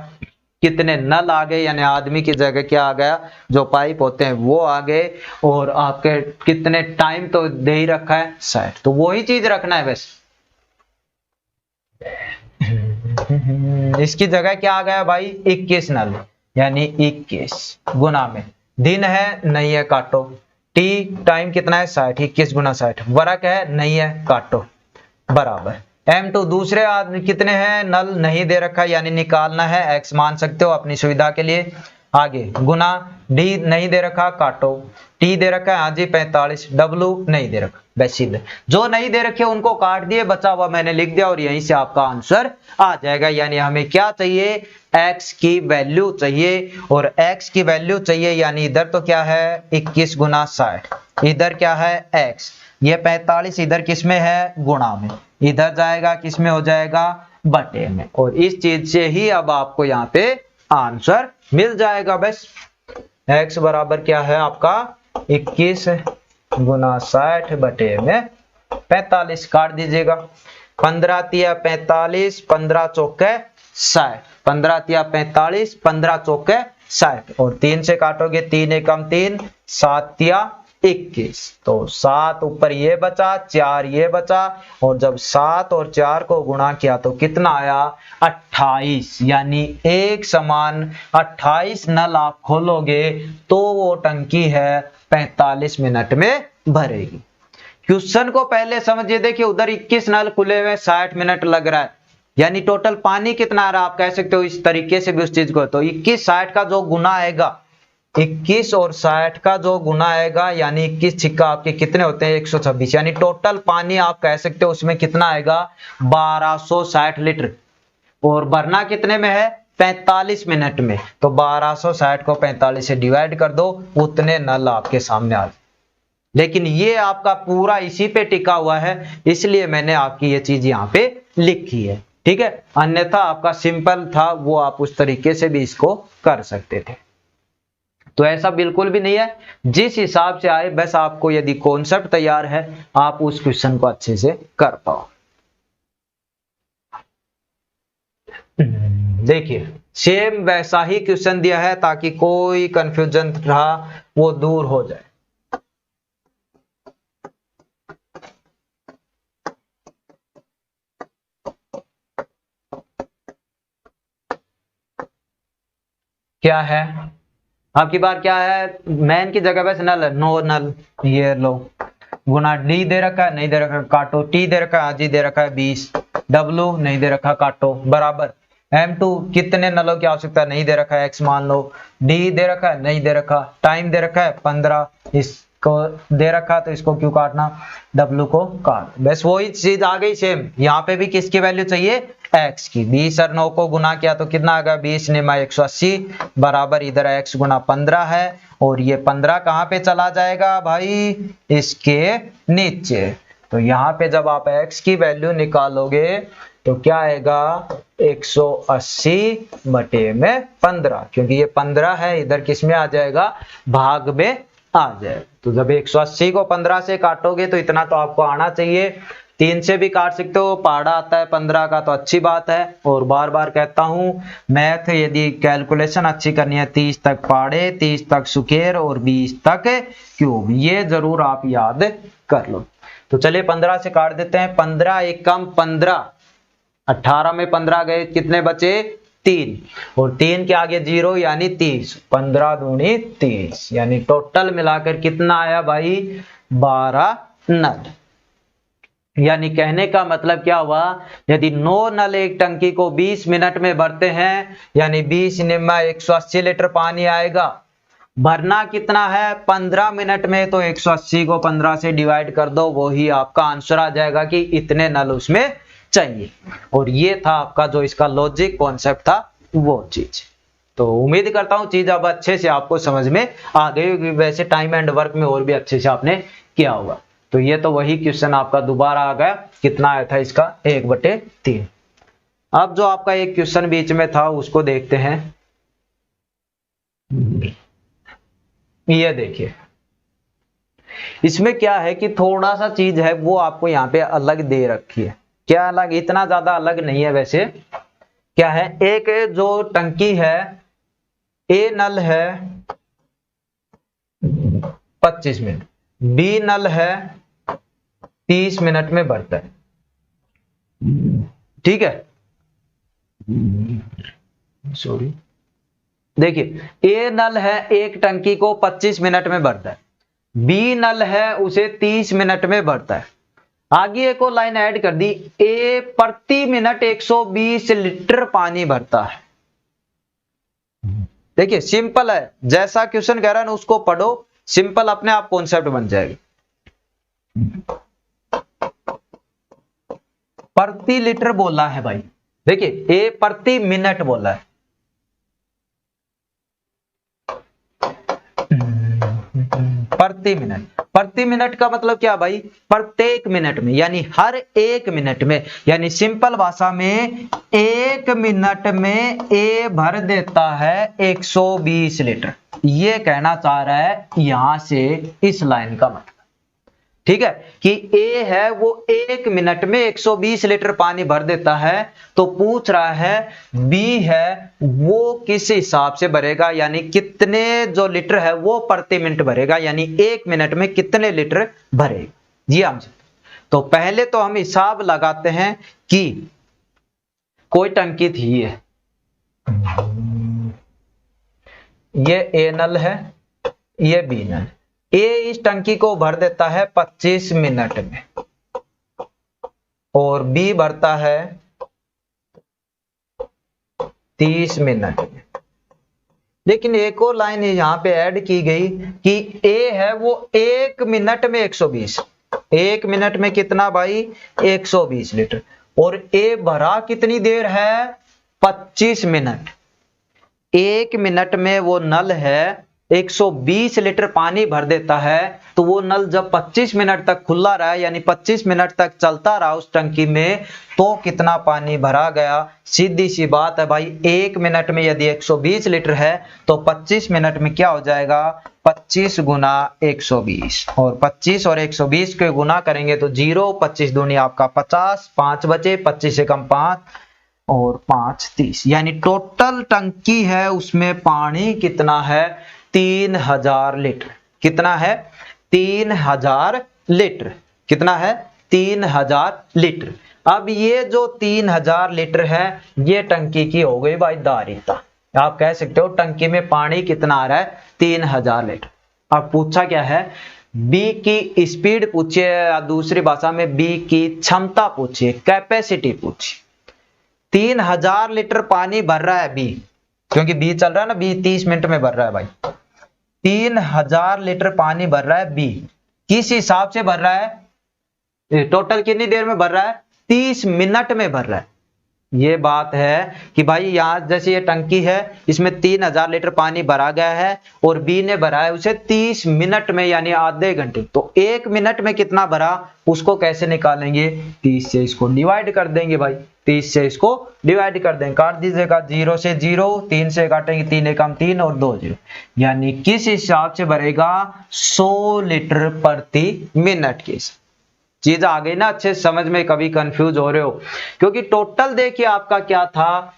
कितने नल आ गए, यानी आदमी की जगह क्या आ गया, जो पाइप होते हैं वो आ गए, और आपके कितने टाइम तो दे ही रखा है 60, तो वही चीज रखना है बस। इसकी जगह क्या आ गया भाई 21 नल, यानी 21 गुना में दिन है नहीं है काटो, टी टाइम कितना है 60, 21 गुना 60, वर्क है नहीं है काटो, बराबर M2 दूसरे आदमी कितने हैं नल नहीं दे रखा यानी निकालना है, x मान सकते हो अपनी सुविधा के लिए, आगे गुना d नहीं दे रखा काटो, t दे रखा है हाँ जी 45, w नहीं दे रखा, बस सीधे जो नहीं दे रखे उनको काट दिए, बचा हुआ मैंने लिख दिया और यहीं से आपका आंसर आ जाएगा। यानी हमें क्या चाहिए, x की वैल्यू चाहिए, और x की वैल्यू चाहिए यानी इधर तो क्या है 21 गुना 60, इधर क्या है x, ये 45 इधर किस में है गुणा में, इधर जाएगा किस में हो जाएगा बटे में, और इस चीज से ही अब आपको यहाँ पे आंसर मिल जाएगा। बस x बराबर क्या है आपका 21 गुना 60 बटे में 45, काट दीजिएगा, 15 तिया 45, 15 चौके 60, 15 तिया 45, 15 चौके 60, और 3 से काटोगे 3 एकम 3, 7 तिया 21। तो 7 ऊपर ये बचा, 4 ये बचा, और जब 7 और 4 को गुणा किया तो कितना आया 28। यानी एक समान 28 नल आप खोलोगे तो वो टंकी है 45 मिनट में भरेगी। क्वेश्चन को पहले समझिए। देखिए उधर 21 नल खुले हुए 60 मिनट लग रहा है, यानी टोटल पानी कितना आ रहा है आप कह सकते हो इस तरीके से भी उस चीज को। तो 21 60 का जो गुना आएगा, 21 और 60 का जो गुना आएगा, यानी 21 छिक्का आपके कितने होते हैं 126। यानी टोटल पानी आप कह सकते हो उसमें कितना आएगा 1260 लीटर, और भरना कितने में है 45 मिनट में। तो 1260 को 45 से डिवाइड कर दो, उतने नल आपके सामने आ जाए। लेकिन ये आपका पूरा इसी पे टिका हुआ है, इसलिए मैंने आपकी ये चीज यहाँ पे लिखी है, ठीक है। अन्यथा आपका सिंपल था, वो आप उस तरीके से भी इसको कर सकते थे। तो ऐसा बिल्कुल भी नहीं है, जिस हिसाब से आए बस आपको यदि कॉन्सेप्ट तैयार है आप उस क्वेश्चन को अच्छे से कर पाओ। देखिए सेम वैसा ही क्वेश्चन दिया है ताकि कोई कंफ्यूजन रहा वो दूर हो जाए। क्या है आपकी बार, क्या है मैन की जगह बस नल है, नो नल, ये लो गुना डी दे रखा है, नहीं दे रखा काटो, टी दे रखा है, जी दे रखा है 20, डब्लू नहीं दे रखा काटो, बराबर M2 कितने नलों की आवश्यकता नहीं दे रखा है x मान लो, डी दे रखा है नहीं दे रखा, टाइम दे रखा है 15, इसको दे रखा तो इसको क्यों काटना, डब्लू को काट, बस वही चीज आ गई सेम। यहाँ पे भी किसकी वैल्यू चाहिए x की, 20 और 9 को गुना किया तो कितना आ गया 20 निमा 180 बराबर, इधर x गुना 15 है, और ये 15 कहाँ पे चला जाएगा भाई इसके नीचे। तो यहाँ पे जब आप x की वैल्यू निकालोगे तो क्या आएगा 180 बटे में 15, क्योंकि ये 15 है, इधर किस में आ जाएगा भाग में आ जाए। तो जब 180 को 15 से काटोगे तो इतना तो आपको आना चाहिए, 3 से भी काट सकते हो, पहाड़ा आता है 15 का तो अच्छी बात है। और बार बार कहता हूं मैथ यदि कैलकुलेशन अच्छी करनी है 30 तक पहाड़े, 30 तक सुकेर और 20 तक क्यूब, ये जरूर आप याद कर लो। तो चलिए 15 से काट देते हैं, 15 एकम 15, 18 में 15 गए, कितने बचे 3, और 3 के आगे 0 यानी 30, 15 दूनी 30, यानी टोटल मिलाकर कितना आया भाई 12 नल। यानी कहने का मतलब क्या हुआ, यदि 9 नल एक टंकी को 20 मिनट में भरते हैं, यानी 20 निम्मा 180 लीटर पानी आएगा, भरना कितना है 15 मिनट में, तो 180 को 15 से डिवाइड कर दो, वही आपका आंसर आ जाएगा कि इतने नल उसमें चाहिए। और ये था आपका जो इसका लॉजिक कॉन्सेप्ट था वो चीज। तो उम्मीद करता हूं चीज अब अच्छे से आपको समझ में आ गई होगी, वैसे टाइम एंड वर्क में और भी अच्छे से आपने किया होगा। तो ये तो वही क्वेश्चन आपका दोबारा आ गया, कितना आया था इसका 1/3। अब जो आपका एक क्वेश्चन बीच में था उसको देखते हैं। ये देखिए इसमें क्या है कि थोड़ा सा चीज है वो आपको यहाँ पे अलग दे रखी है। क्या अलग, इतना ज्यादा अलग नहीं है वैसे। क्या है, एक जो टंकी है ए नल है 25 मिनट, बी नल है 30 मिनट में भरता है, ठीक है। सॉरी, देखिए ए नल है एक टंकी को 25 मिनट में भरता है, बी नल है उसे 30 मिनट में भरता है। आगे एक और लाइन ऐड कर दी, ए प्रति मिनट 120 लीटर पानी भरता है। देखिए सिंपल है, जैसा क्वेश्चन कह रहा है ना उसको पढ़ो, सिंपल अपने आप कॉन्सेप्ट बन जाएगी। प्रति लीटर बोला है भाई, देखिए ए प्रति मिनट बोला है, प्रति मिनट। प्रति मिनट का मतलब क्या भाई, प्रत्येक मिनट में, यानी हर एक मिनट में, यानी सिंपल भाषा में 1 मिनट में ए भर देता है 120 लीटर। ये कहना चाह रहा है यहां से इस लाइन का मतलब, ठीक है, कि ए है वो 1 मिनट में 120 लीटर पानी भर देता है, तो पूछ रहा है बी है वो किस हिसाब से भरेगा, यानी कितने जो लीटर है वो प्रति मिनट भरेगा, यानी 1 मिनट में कितने लीटर भरेगा। जी हम तो पहले तो हम हिसाब लगाते हैं कि कोई टंकी थी, ये ए नल है, ये बी नल। ए इस टंकी को भर देता है 25 मिनट में और बी भरता है 30 मिनट में। लेकिन एक और लाइन यहां पे ऐड की गई कि ए है वो 1 मिनट में 120, 1 मिनट में कितना भाई 120 लीटर, और ए भरा कितनी देर है 25 मिनट। 1 मिनट में वो नल है 120 लीटर पानी भर देता है, तो वो नल जब 25 मिनट तक खुला रहा, यानी 25 मिनट तक चलता रहा उस टंकी में, तो कितना पानी भरा गया। सीधी सी बात है भाई, 1 मिनट में यदि 120 लीटर है तो 25 मिनट में क्या हो जाएगा 25 गुना 120, और 25 और 120 के गुना करेंगे तो 0, 25 दूनी आपका 50, 5 बचे, 25 से कम 5 और 5 30, यानी टोटल टंकी है उसमें पानी कितना है 3000 लीटर। कितना है 3000 लीटर। कितना है 3000 लीटर। अब ये जो 3000 लीटर है ये टंकी की हो गई भाई धारिता। आप कह सकते हो टंकी में पानी कितना आ रहा है 3000 लीटर। अब पूछा क्या है, बी की स्पीड पूछिए, या दूसरी भाषा में बी की क्षमता पूछिए, कैपेसिटी पूछिए। 3000 लीटर पानी भर रहा है बी, क्योंकि बी चल रहा है ना, बी 30 मिनट में भर रहा है भाई। 3000 लीटर पानी भर रहा है बी, किस हिसाब से भर रहा है, टोटल कितनी देर में भर रहा है 30 मिनट में भर रहा है। ये बात है कि भाई यहां जैसे ये टंकी है इसमें 3000 लीटर पानी भरा गया है और बी ने भरा है उसे 30 मिनट में, यानी आधे घंटे। तो 1 मिनट में कितना भरा उसको कैसे निकालेंगे, 30 से इसको डिवाइड कर देंगे भाई, 30 से इसको डिवाइड कर देंगे, काट दीजिएगा 0 से 0, 3 से काटेंगे 3 एकम 3 और 2 0, यानी किस हिसाब से भरेगा 100 लीटर प्रति मिनट की। चीज आ गई ना अच्छे समझ में, कभी कंफ्यूज हो रहे हो, क्योंकि टोटल देखिए आपका क्या था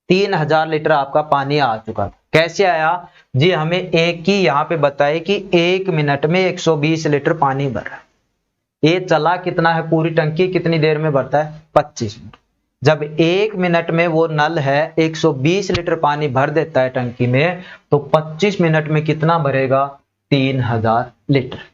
3000 लीटर आपका पानी आ चुका। कैसे आया जी, हमें एक ही यहां पे बताए कि 1 मिनट में 120 लीटर पानी भर रहा है। ये चला कितना है, पूरी टंकी कितनी देर में भरता है 25 मिनट। जब 1 मिनट में वो नल है 120 लीटर पानी भर देता है टंकी में, तो 25 मिनट में कितना भरेगा 3000 लीटर।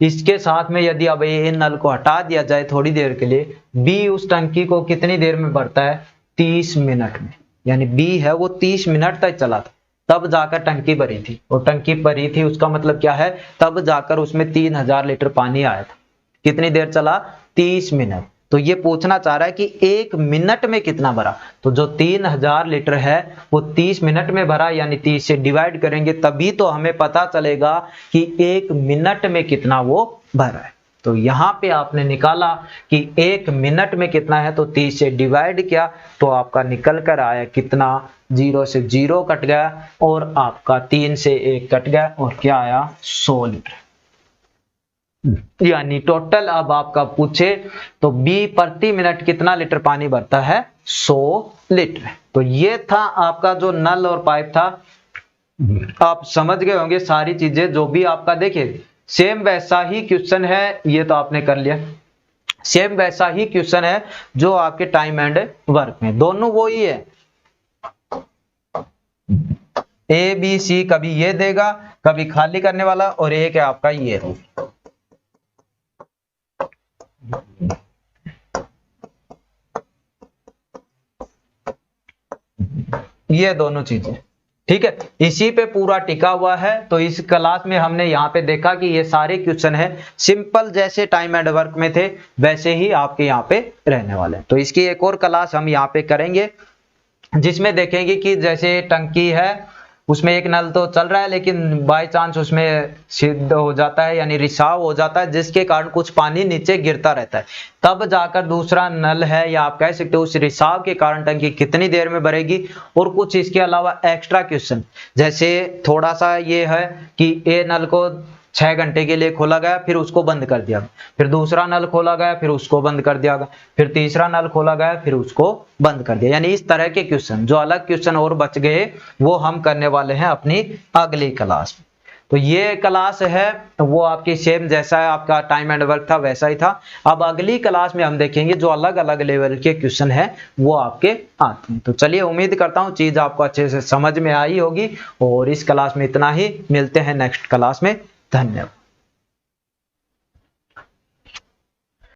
इसके साथ में यदि अब ये नल को हटा दिया जाए थोड़ी देर के लिए, बी उस टंकी को कितनी देर में भरता है 30 मिनट में, यानी बी है वो 30 मिनट तक चला था तब जाकर टंकी भरी थी, और टंकी भरी थी उसका मतलब क्या है, तब जाकर उसमें 3000 लीटर पानी आया था। कितनी देर चला 30 मिनट। तो ये पूछना चाह रहा है कि 1 मिनट में कितना भरा, तो जो 3000 लीटर है वो 30 मिनट में भरा, यानी 30 से डिवाइड करेंगे तभी तो हमें पता चलेगा कि 1 मिनट में कितना वो भरा है। तो यहां पे आपने निकाला कि 1 मिनट में कितना है, तो 30 से डिवाइड किया तो आपका निकल कर आया कितना, 0 से 0 कट गया और आपका 3 से 1 कट गया और क्या आया 100 लीटर। यानी टोटल अब आपका पूछे तो बी प्रति मिनट कितना लीटर पानी भरता है 100 लीटर। तो ये था आपका जो नल और पाइप था। आप समझ गए होंगे सारी चीजें, जो भी आपका देखिए सेम वैसा ही क्वेश्चन है, ये तो आपने कर लिया। सेम वैसा ही क्वेश्चन है जो आपके टाइम एंड वर्क में, दोनों वो ही है। ए बी सी कभी ये देगा कभी खाली करने वाला, और एक है आपका ये है। ये दोनों चीजें ठीक है, इसी पे पूरा टिका हुआ है। तो इस क्लास में हमने यहाँ पे देखा कि ये सारे क्वेश्चन है सिंपल, जैसे टाइम एंड वर्क में थे वैसे ही आपके यहाँ पे रहने वाले हैं। तो इसकी एक और क्लास हम यहाँ पे करेंगे जिसमें देखेंगे कि जैसे टंकी है उसमें एक नल तो चल रहा है लेकिन बाय चांस उसमें सिद्ध हो जाता है, यानी रिसाव हो जाता है, जिसके कारण कुछ पानी नीचे गिरता रहता है। तब जाकर दूसरा नल है, या आप कह सकते हो उस रिसाव के कारण टंकी कितनी देर में भरेगी। और कुछ इसके अलावा एक्स्ट्रा क्वेश्चन, जैसे थोड़ा सा ये है कि ए नल को 6 घंटे के लिए खोला गया, फिर उसको बंद कर दिया, फिर दूसरा नल खोला गया, फिर उसको बंद कर दिया गया, फिर तीसरा नल खोला गया, फिर उसको बंद कर दिया। यानी इस तरह के क्वेश्चन, जो अलग क्वेश्चन और बच गए, वो हम करने वाले हैं अपनी अगली क्लास में। तो ये क्लास है वो आपकी सेम जैसा है आपका टाइम एंड वर्क था वैसा ही था। अब अगली क्लास में हम देखेंगे जो अलग अलग लेवल के क्वेश्चन है वो आपके आते हैं। तो चलिए, उम्मीद करता हूँ चीज आपको अच्छे से समझ में आई होगी, और इस क्लास में इतना ही। मिलते हैं नेक्स्ट क्लास में। धन्यवाद।